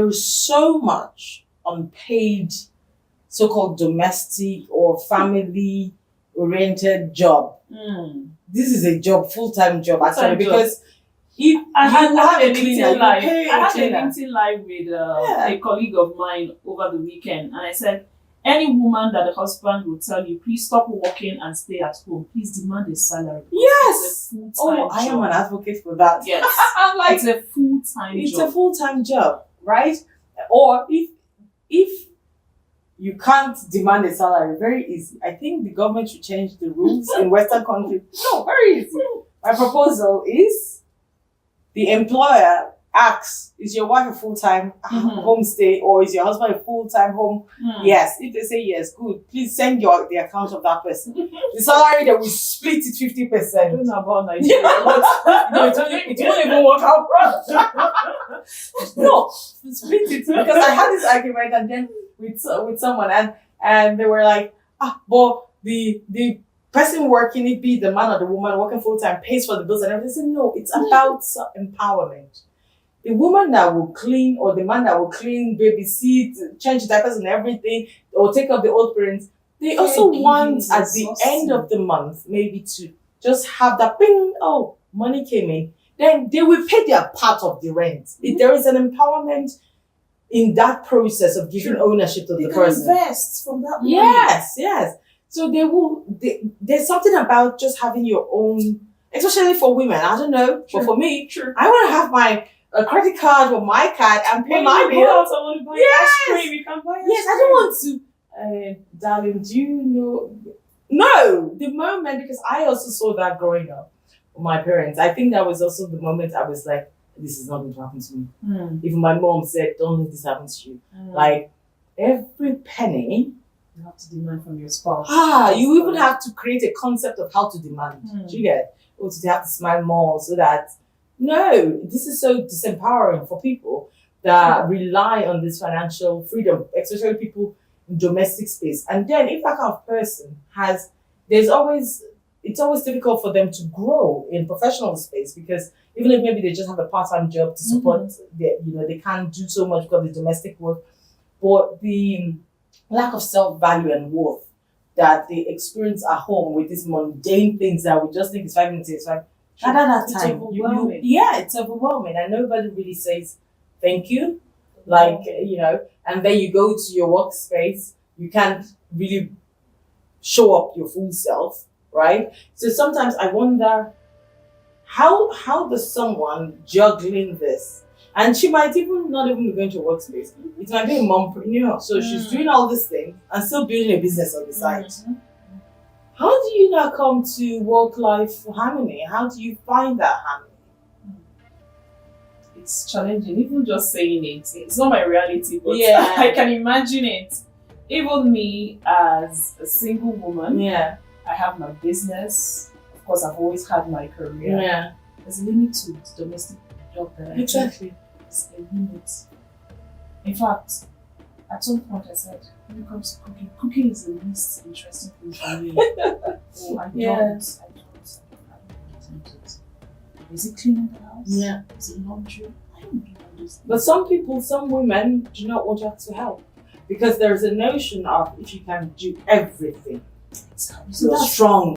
There's so much unpaid so-called domestic or family-oriented job. This is a job, full-time job actually, because if I had have a a cleaner, LinkedIn live. you pay I a had a cleaner. LinkedIn live with a colleague of mine over the weekend, and I said, any woman that the husband will tell you, please stop working and stay at home, please demand a salary. Yes. It's a full-time I am job. an advocate for that. Yes. I'm like, It's a full-time it's job. a full-time job, right? Or if you can't demand a salary, very easy. I think the government should change the rules in Western countries. No, very easy. My proposal is the employer asks, is your wife a full-time homestay or is your husband a full-time home? Yes. If they say yes, good. Please send the account of that person. The salary that we split it 50%. I don't know about Nigeria, but it won't even work out. No, split it, because I had this argument and then with someone and they were like, but the person working, it be the man or the woman working full-time, pays for the bills and everything. I said, no, it's about empowerment. The woman that will clean or the man that will clean, babysit, change diapers and everything, or take up the old parents, they also want at the end of the month maybe to just have that ping, oh, money came in. Then they will pay their part of the rent. If there is an empowerment in that process of giving ownership to the person. Invest from that money. Yes. So there's something about just having your own, especially for women. I don't know, but for me, I want to have my credit card or my card and pay my bill. Yes. I want to buy ice cream. You can buy ice cream. Yes, I don't want to. Darling, do you know? No, the moment, because I also saw that growing up with my parents. I think that was also the moment I was like, this is not going to happen to me. Even my mom said, don't let this happen to you. Like, every penny, you have to demand from your spouse. You even have to create a concept of how to demand. Do you get? Or to have to smile more so that, no, this is so disempowering for people that rely on this financial freedom, especially people in domestic space. And then if that kind of person it's always difficult for them to grow in professional space, because even if maybe they just have a part-time job to support, they can't do so much because of the domestic work, but the lack of self-value and worth that they experience at home with these mundane things that we just think is 5 minutes, it's fine. At that time, it's overwhelming, and nobody really says thank you. Like, and then you go to your workspace, you can't really show up your full self, right? So sometimes I wonder, how does someone juggling this? And she might even not even be going to a workspace. It might be a mompreneur. So she's doing all these things and still building a business on the side. How do you now come to work-life harmony? How do you find that harmony? It's challenging, even just saying it. It's not my reality, but I can imagine it. Even me as a single woman, I have my business. Of course, I've always had my career. There's a limit to the domestic job that I do. Exactly. It's a limit. In fact, at some point I said, when it comes to cooking is the least interesting thing for me. I don't get into it. Is it cleaning the house? Yeah. Is it laundry? I don't do all those things. But some women do not want you to help, because there is a notion of if you can do everything, you're strong.